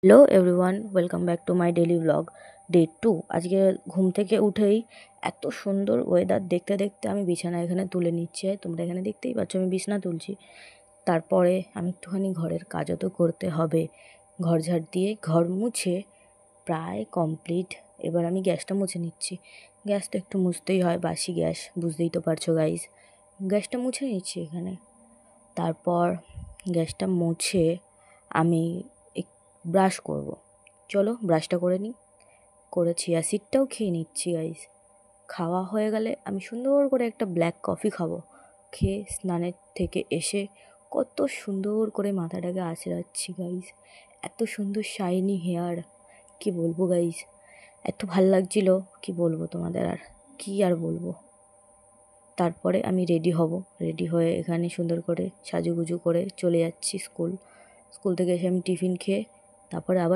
Hello everyone, welcome back to my daily blog day 2। আজকে ঘুম থেকে উঠেই এত সুন্দর ওয়েদার দেখতে দেখতে আমি বিছানা এখানে তুলে নিচ্ছি। তোমরা এখানে দেখতেই পাচ্ছ আমি বিছানা তুলছি। তারপরে আমি একটুখানি ঘরের কাজও তো করতে হবে। ঘর ঝাড় দিয়ে ঘর মুছে প্রায় কমপ্লিট। এবার আমি গ্যাসটা মুছে নিচ্ছি। গ্যাস তো একটু মুছতেই হয়, বাসি গ্যাস, বুঝতেই তো পারছো গাইজ। গ্যাসটা মুছে নিচ্ছি এখানে। তারপর গ্যাসটা মুছে আমি ব্রাশ করব। চলো ব্রাশটা করে নিই। করে চিয়া সিডটাও খেয়ে নিচ্ছি গাইস। খাওয়া হয়ে গেলে আমি সুন্দর করে একটা ব্ল্যাক কফি খাবো। খেয়ে স্নানের থেকে এসে কত সুন্দর করে মাথাটাকে আঁচড়াচ্ছি গাইস। এত সুন্দর শাইনি হেয়ার, কি বলবো গাইস। এত ভাল লাগছিল, কি বলবো তোমাদের, আর বলবো। তারপরে আমি রেডি হব। রেডি হয়ে এখানে সুন্দর করে সাজুগুজু করে চলে যাচ্ছি স্কুল থেকে এসে আমি টিফিন খেয়ে তারপরে আবার